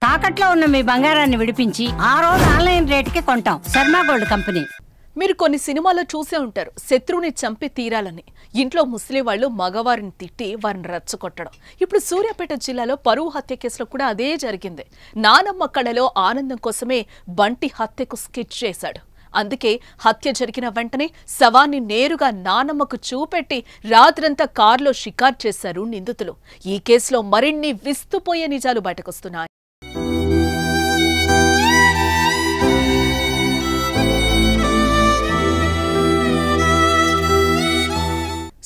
తాకట్లో ఉన్న మీ బంగారాన్ని విడిపించి ఆ రోజు ఆన్లైన్ రేటుకి కొంటాం. Sharma gold company. మీరు కొన్ని సినిమాల్లో చూసే ఉంటారు, శత్రువుని చంపి తీరాలని. ఇంట్లో ముస్లిం వాళ్ళు మగవారిని తిట్టి వారిని రెచ్చగొట్టడం. ఇప్పుడు సూర్యాపేట జిల్లాలో పరువు హత్య కేసులో కూడా అదే జరిగింది. నానమ్మ కళలో ఆనందం కోసమే బంటి హత్యకు స్కెచ్ చేశాడు. అందుకే హత్య జరిగిన వెంటనే శవాన్ని నేరుగా నానమ్మకు చూపెట్టి రాత్రంతా కారులో షికారు చేశారు నిందితులు. ఈ కేసులో మరిన్ని విస్తుపోయే నిజాలు బయటకొస్తున్నాయి.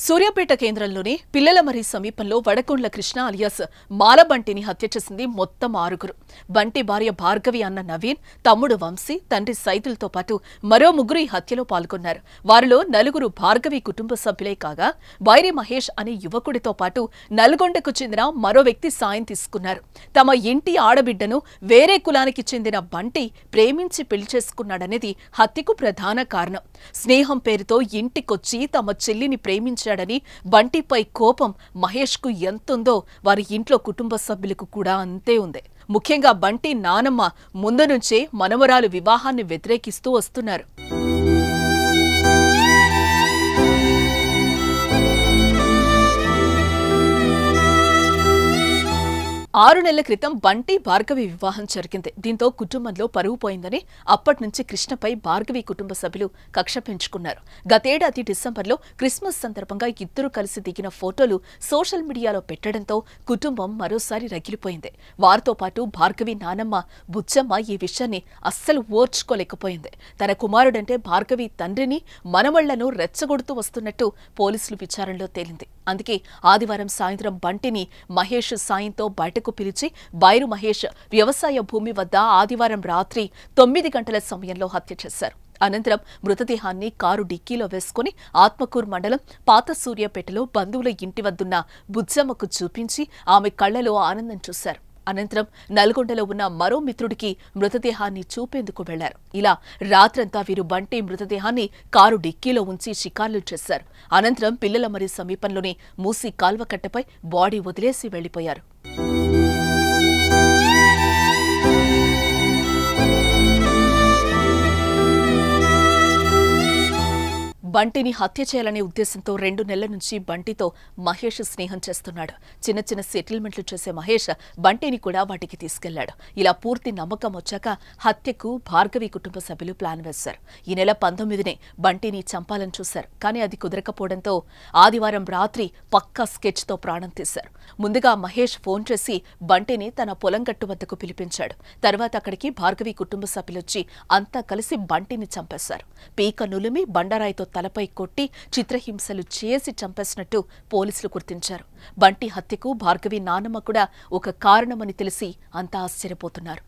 సూర్యాపేట కేంద్రంలోని పిల్లలమరి సమీపంలో వడకొండ్ల కృష్ణ అలియాస్ మాలబంటిని హత్య చేసింది మొత్తం 6. బంటి భార్య భార్గవి అన్న నవీన్, తమ్ముడు వంశీ, తండ్రి సైదులతో పాటు మరో 3 ఈ హత్యలో పాల్గొన్నారు. వారిలో 4 భార్గవి కుటుంబ సభ్యులే కాగా వైరి మహేష్ అనే యువకుడితో పాటు నల్గొండకు చెందిన మరో వ్యక్తి సాయం తీసుకున్నారు. తమ ఇంటి ఆడబిడ్డను వేరే కులానికి చెందిన బంటి ప్రేమించి పెళ్లి చేసుకున్నాడనేది హత్యకు ప్రధాన కారణం. స్నేహం పేరుతో ఇంటికొచ్చి తమ చెల్లిని ప్రేమించాడు. బంటిపై కోపం మహేష్ కు ఎంతుందో వారి ఇంట్లో కుటుంబ సభ్యులకు కూడా అంతే ఉంది. ముఖ్యంగా బంటి నానమ్మ ముందు నుంచే మనవరాలు వివాహాన్ని వ్యతిరేకిస్తూ వస్తున్నారు. 6 నెలల క్రితం బంటి భార్గవి వివాహం జరిగింది. దీంతో కుటుంబంలో పరువు పోయిందని అప్పటి నుంచి కృష్ణపై భార్గవి కుటుంబ సభ్యులు కక్ష పెంచుకున్నారు. గతేడాది డిసెంబర్లో క్రిస్మస్ సందర్భంగా ఇద్దరు కలిసి దిగిన ఫోటోలు సోషల్ మీడియాలో పెట్టడంతో కుటుంబం మరోసారి రగిలిపోయింది. వారితో పాటు భార్గవి నానమ్మ బుచ్చమ్మ ఈ విషయాన్ని అస్సలు ఓర్చుకోలేకపోయింది. తన కుమారుడంటే భార్గవి తండ్రిని మనవళ్లను రెచ్చగొడుతూ వస్తున్నట్టు పోలీసులు విచారణలో తేలింది. అందుకే ఆదివారం సాయంత్రం బంటిని మహేష్ సాయంతో బయటకు పిలిచి బైరు మహేష్ వ్యవసాయ భూమి వద్ద ఆదివారం రాత్రి 9 గంటల సమయంలో హత్య చేశారు. అనంతరం మృతదేహాన్ని కారు డిక్కీలో వేసుకుని ఆత్మకూరు మండలం పాత సూర్యాపేటలో బంధువుల ఇంటి వద్దున్న బుజ్జమ్మకు చూపించి ఆమె కళ్లలో ఆనందం చూశారు. అనంతరం నల్గొండలో ఉన్న మరో మిత్రుడికి మృతదేహాన్ని చూపేందుకు వెళ్లారు. ఇలా రాత్రంతా వీరు బంటి మృతదేహాన్ని కారు డిక్కీలో ఉంచి షికార్లు చేశారు. అనంతరం పిల్లలమరి సమీపంలోని మూసి కాల్వకట్టపై బాడీ వదిలేసి వెళ్లిపోయారు. బంటిని హత్య చేయాలనే ఉద్దేశంతో 2 నెలల నుంచి బంటితో మహేష్ స్నేహం చేస్తున్నాడు. చిన్న చిన్న సెటిల్మెంట్లు చేసే మహేష్ బంటిని కూడా వాటికి తీసుకెళ్లాడు. ఇలా పూర్తి నమ్మకం వచ్చాక హత్యకు భార్గవి కుటుంబ సభ్యులు ప్లాన్ వేశారు. ఈ నెల 19నే బంటిని చంపాలని చూశారు. కానీ అది కుదరకపోవడంతో ఆదివారం రాత్రి పక్కా స్కెచ్తో ప్రాణం తీశారు. ముందుగా మహేష్ ఫోన్ చేసి బంటిని తన పొలం గట్టు వద్దకు పిలిపించాడు. తర్వాత అక్కడికి భార్గవి కుటుంబ సభ్యులొచ్చి అంతా కలిసి బంటిని చంపేశారు. పీక నులిమి బండరాయితో తలపై కొట్టి చిత్రహింసలు చేసి చంపేసినట్టు పోలీసులు గుర్తించారు. బంటి హత్యకు భార్గవి నానమ్మ కూడా ఒక కారణమని తెలిసి అంతా ఆశ్చర్యపోతున్నారు.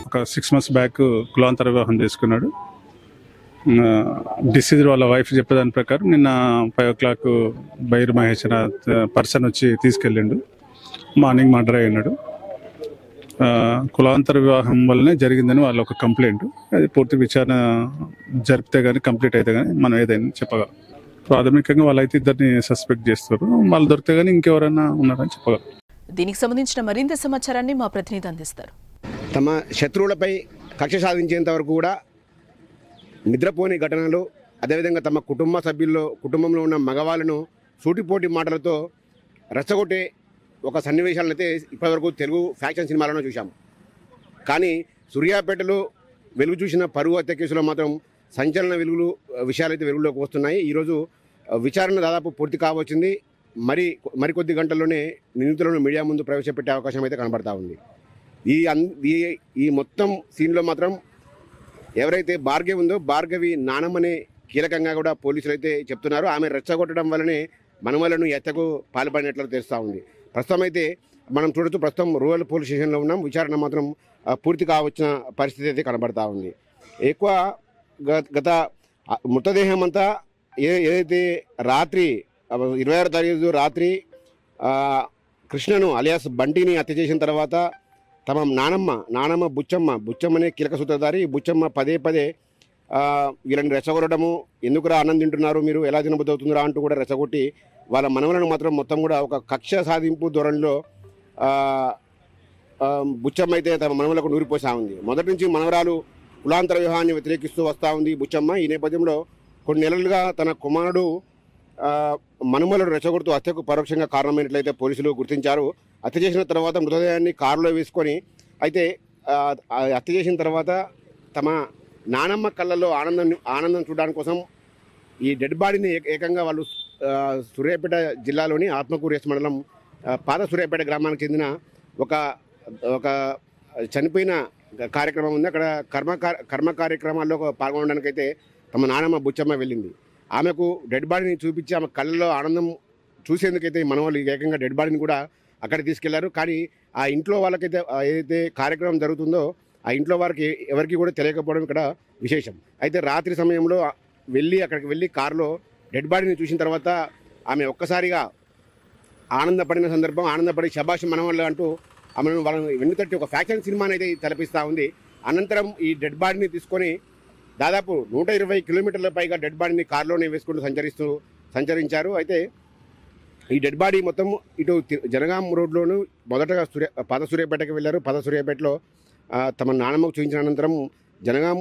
ఒక 6 months బ్యాక్ కులాంతర వివాహం చేసుకున్నాడు. డిసీజ్ వాళ్ళ వైఫ్ చెప్పేదాని ప్రకారం నిన్న 5 o'clock బైరు మహేష్ పర్సన్ వచ్చి తీసుకెళ్ళిండు. మార్నింగ్ మర్డర్ అయినాడు. కులాంతర వివాహం వల్లనే జరిగిందని వాళ్ళ ఒక కంప్లైంట్. అది పూర్తి విచారణ జరిపితే కానీ కంప్లీట్ అయితే కానీ మనం ఏదైనా చెప్పగలం. ప్రాథమికంగా వాళ్ళైతే ఇద్దరిని సస్పెక్ట్ చేస్తారు. వాళ్ళు దొరికితే కానీ ఇంకెవరైనా ఉన్నారని చెప్పగలం. దీనికి సంబంధించిన మరింత సమాచారాన్ని మా ప్రతినిధి అందిస్తారు. తమ శత్రువులపై కక్ష సాధించేంత వరకు కూడా నిద్రపోని ఘటనలు, అదేవిధంగా తమ కుటుంబంలో ఉన్న మగవాళ్ళను సూటిపోటి మాటలతో రెచ్చగొట్టే ఒక సన్నివేశాలను అయితే ఇప్పటివరకు తెలుగు ఫ్యాక్షన్ సినిమాలను చూశాము. కానీ సూర్యాపేటలో వెలుగు చూసిన పరువు హత్య కేసులో మాత్రం సంచలన విషయాలైతే వెలుగులోకి వస్తున్నాయి. ఈరోజు విచారణ దాదాపు పూర్తి కావచ్చింది. మరికొద్ది గంటల్లోనే నిందితులను మీడియా ముందు ప్రవేశపెట్టే అవకాశం అయితే కనబడతా ఉంది. ఈ మొత్తం సీన్లో మాత్రం ఎవరైతే భార్గవి ఉందో భార్గవి నానమ్మనే కీలకంగా కూడా పోలీసులు అయితే చెప్తున్నారు. ఆమె రెచ్చగొట్టడం వల్లనే మనవలను హత్యకు పాల్పడినట్లు తెలుస్తూ ఉంది. ప్రస్తుతం అయితే మనం చూడొచ్చు, ప్రస్తుతం రూరల్ పోలీస్ స్టేషన్లో ఉన్నాం. విచారణ మాత్రం పూర్తి కావచ్చిన పరిస్థితి అయితే కనబడతా ఉంది. ఎక్కువ గత మృతదేహం అంతా ఏదైతే రాత్రి 26వ తారీఖు రాత్రి కృష్ణను అలియాస్ బంటిని హత్య చేసిన తర్వాత తమ నానమ్మ బుచ్చమ్మనే కీలక సూత్రధారి. బుచ్చమ్మ పదే వీళ్ళని రెచ్చగొట్టడము, ఎందుకురా అన్నం తింటున్నారు మీరు, ఎలా తినబుద్ధి అవుతుందిరా అంటూ కూడా రెచ్చగొట్టి వాళ్ళ మనవలను మాత్రం మొత్తం కూడా ఒక కక్ష సాధింపు ధోరణిలో బుచ్చమ్మ అయితే తమ మనవలకు నూరిపోసా ఉంది. మొదటి నుంచి మనవరాలు కులాంతర వివాహాన్ని వ్యతిరేకిస్తూ వస్తూ ఉంది బుచ్చమ్మ. ఈ నేపథ్యంలో కొన్ని నెలలుగా తన కుమారుడు మనుమలను రెచ్చగొడుతూ హత్యకు పరోక్షంగా కారణమైనట్లయితే పోలీసులు గుర్తించారు. హత్య చేసిన తర్వాత మృతదేహాన్ని కారులో వేసుకొని అయితే హత్య చేసిన తర్వాత తమ నానమ్మ కళ్ళల్లో ఆనందం చూడడానికి కోసం ఈ డెడ్ బాడీని ఏకంగా వాళ్ళు సూర్యాపేట జిల్లాలోని ఆత్మకూరు ఎస్ మండలం పాత సూర్యాపేట గ్రామానికి చెందిన ఒక చనిపోయిన కార్యక్రమం ఉంది. అక్కడ కర్మ కార్యక్రమాల్లో పాల్గొనడానికి అయితే తమ నానమ్మ బుచ్చమ్మ వెళ్ళింది. ఆమెకు డెడ్ బాడీని చూపించి ఆమె కళ్ళలో ఆనందం చూసేందుకైతే మనవాళ్ళు ఏకంగా డెడ్ బాడీని కూడా అక్కడ తీసుకెళ్లారు. కానీ ఆ ఇంట్లో వాళ్ళకైతే ఏదైతే కార్యక్రమం జరుగుతుందో ఆ ఇంట్లో వారికి ఎవరికి కూడా తెలియకపోవడం ఇక్కడ విశేషం. అయితే రాత్రి సమయంలో అక్కడికి వెళ్ళి కారులో డెడ్ బాడీని చూసిన తర్వాత ఆమె ఒక్కసారిగా ఆనందపడిన సందర్భం, ఆనందపడి శబాష్ మనవాళ్ళు అంటూ ఆమెను వాళ్ళని వెన్నుతట్టి ఒక ఫ్యాక్షన్ సినిమాని అయితే తలపిస్తూ ఉంది. అనంతరం ఈ డెడ్ బాడీని తీసుకొని దాదాపు 120 కిలోమీటర్ల పైగా డెడ్ బాడీని కారులోనే వేసుకుంటూ సంచరించారు. అయితే ఈ డెడ్ బాడీ మొత్తం ఇటు జనగాం రోడ్లోను మొదటగా పాత సూర్యాపేటకి వెళ్ళారు. పాత సూర్యాపేటలో తమ నానమ్మకు చూపించిన అనంతరం జనగాం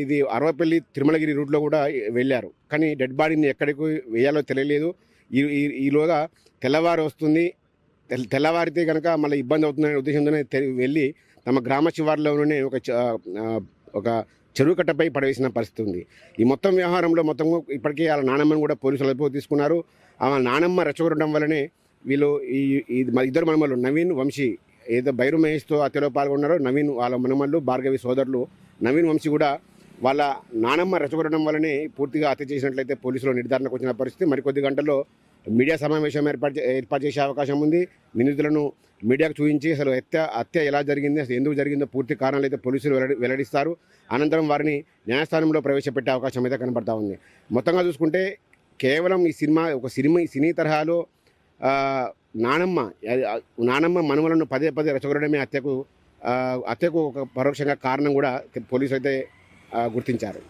ఇది అరవపల్లి తిరుమలగిరి రూట్లో కూడా వెళ్ళారు. కానీ డెడ్ బాడీని ఎక్కడికి వేయాలో తెలియలేదు. ఈలోగా తెల్లవారు వస్తుంది, తెల్లవారితే కనుక మళ్ళీ ఇబ్బంది అవుతుందనే ఉద్దేశంతోనే వెళ్ళి తమ గ్రామ శివార్లోనే ఒక చెరువు కట్టపై పడవేసిన పరిస్థితి ఉంది. ఈ మొత్తం వ్యవహారంలో మొత్తం ఇప్పటికే వాళ్ళ నానమ్మను కూడా పోలీసులు అదుపులోకి తీసుకున్నారు. ఆమె నానమ్మ రెచ్చగొట్టడం వల్లనే వీళ్ళు ఇద్దరు మనమలు నవీన్, వంశీ ఏదో బైరు మహేష్తో హత్యలో పాల్గొన్నారో నవీన్ వాళ్ళ మనమళ్ళు భార్గవి సోదరులు నవీన్, వంశీ కూడా వాళ్ళ నానమ్మ రెచ్చగొట్టడం వల్లనే పూర్తిగా హత్య చేసినట్లయితే పోలీసులు నిర్ధారణకు వచ్చిన పరిస్థితి. మరికొద్ది గంటల్లో మీడియా సమావేశం ఏర్పాటు చేసే అవకాశం ఉంది. నిందితులను మీడియాకు చూపించి అసలు హత్య ఎలా జరిగింది, అసలు ఎందుకు జరిగిందో పూర్తి కారణాలు అయితే పోలీసులు వెల్లడిస్తారు. అనంతరం వారిని న్యాయస్థానంలో ప్రవేశపెట్టే అవకాశం అయితే కనబడతా ఉంది. మొత్తంగా చూసుకుంటే కేవలం ఈ సినీ తరహాలో నానమ్మ మనవలను పదే రెచ్చగొట్టడమే హత్యకు ఒక పరోక్షంగా కారణం కూడా పోలీసులు అయితే గుర్తించారు.